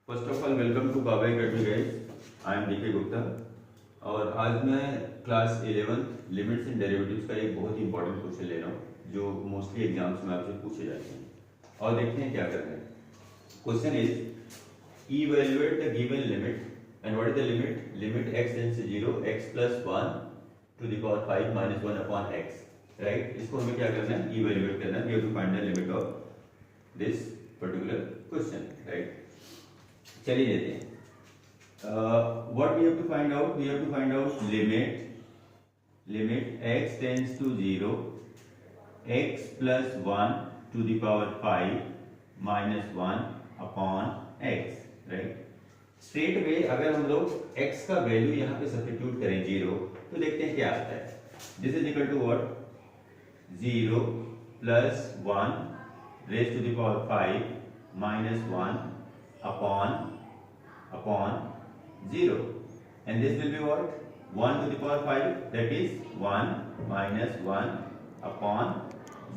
First of all welcome to Kaba academy guys. I am DK Gupta और आज मैं class 11 limits and derivatives का एक बहुत ही इंपॉर्टेंट क्वेश्चन ले रहा हूँ जो मोस्टली एग्जाम्स में आपसे पूछे जाते हैं और देखते हैं क्या करना है। Question is evaluate the given limit and what is the limit. Limit x tends to 0 x plus 1 to the power 5 minus 1 upon x, right. इसको हमें क्या करना है, इवैल्यूएट करना है। We have to find the limit of this particular question, right. चलिए लेते हैं। What we have to find out? We have to find out limit x tends to 0 x plus 1 to the power 5 minus 1 upon x, right? Straight way अगर हम लोग x का value यहाँ पे substitute करें 0 तो देखते हैं क्या आता है। This is equal to what, 0 plus 1 raise to the power 5 minus 1 upon 0, and this will be what, 1 to the power 5, that is 1 minus 1 upon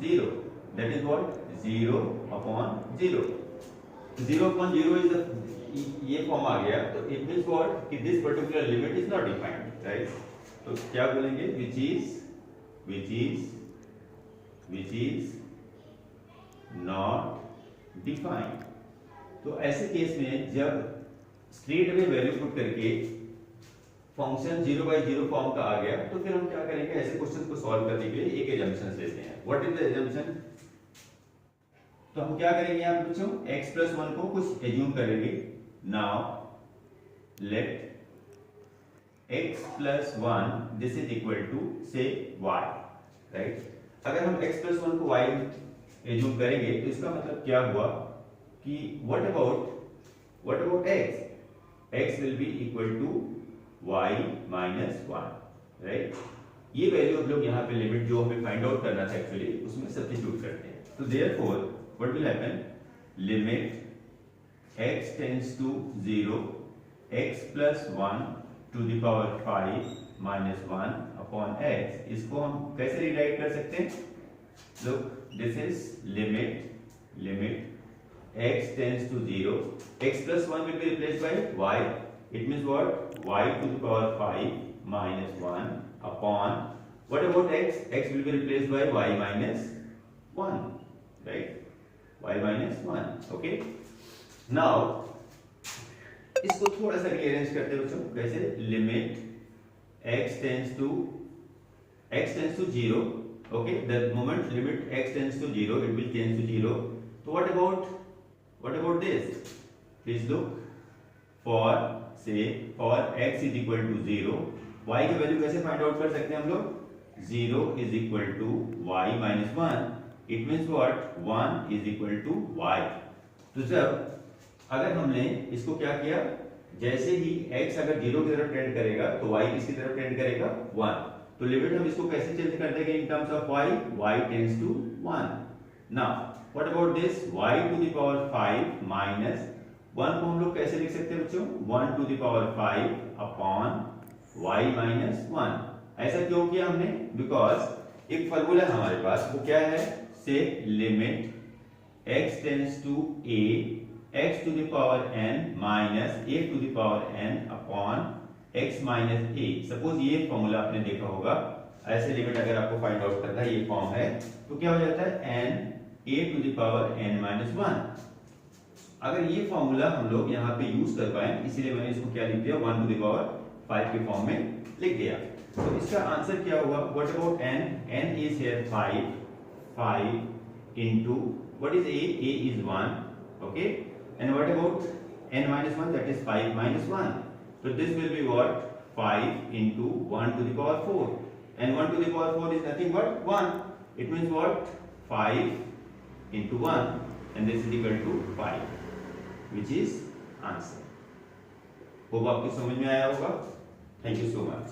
0, that is what, 0 upon 0. 0 upon 0 is the ये form आ गया, तो it means what कि this particular limit is not defined, right? तो क्या बोलेंगे, which is not defined। तो ऐसे case में जब स्ट्रेट वे वैल्यू पुट करके फंक्शन 0/0 फॉर्म का आ गया तो फिर हम क्या करेंगे, ऐसे क्वेश्चन को सॉल्व करने के लिए एक एजम्पशन लेते हैं। What is the assumption? तो हम क्या करेंगे यहाँ बच्चों, x प्लस 1 को कुछ एज्यूम करेंगे। Now let x plus 1 this is equal to say y, right. अगर हम x प्लस 1 को y एज्यूम करेंगे तो इसका मतलब क्या हुआ कि what about x? x will be equal to y minus 1, right? ये वैल्यू हम लोग यहाँ पे लिमिट जो हमें फाइंड आउट करना था एक्चुअली उसमें सब्स्टिट्यूट करते हैं। तो therefore what will happen, limit x tends to 0 x plus 1 to the power 5 minus 1 upon x, इसको हम कैसे रिराइट कर सकते हैं? Look, this is limit x tends to 0, x plus 1 will be replaced by y, it means what, y to the power 5 minus 1 upon, what about x? X will be replaced by y minus 1, right? Y minus 1, okay? Now इसको थोड़ा सा rearrange करते हैं बच्चों, कैसे? Limit x tends to 0, okay? The moment limit x tends to 0, it will change to 0. So what about this? Please look, for x is equal to 0, y की value कैसे find out कर सकते हैं हम लोग? 0 is equal to y minus 1, it means what, 1 is equal to y। तो जब अगर हमने इसको क्या किया, जैसे ही x अगर 0 की तरफ टेंड करेगा तो y किसकी तरफ टेंड करेगा, 1। तो लिमिट हम इसको कैसे चेंज कर देंगे in terms of y tends to 1। Now what about this, y to the power 5 minus 1 को हम लोग कैसे लिख सकते हैं बच्चों, 1 to the power 5 upon y minus 1। ऐसा क्यों किया हमने? बिकॉज एक फॉर्मूला है हमारे पास, वो क्या है, say limit x tends to a x to the power n minus a to the power n upon x minus a। Suppose ये फॉर्मूला आपने देखा होगा, ऐसे लिमिट अगर आपको फाइंड आउट करना है, ये फॉर्म है तो क्या हो जाता है, n a to the power n minus 1। अगर ये फॉर्मूला हम लोग यहाँ पे यूज कर पाए, इसीलिए मैंने इसको क्या लिख दिया, 1 to the power 5 के फॉर्म में लिख दिया। तो इसका आंसर क्या हुआ, what about n? n is here 5 into what is a is 1, okay, and what about n minus 1, that is 5 minus 1, so this will be what, 5 into 1 to the power 4, and 1 to the power 4 is nothing but 1, it means what, 5 into 1, and this is equal to 5, which is answer। Hope आपको समझ में आया होगा। Thank you so much.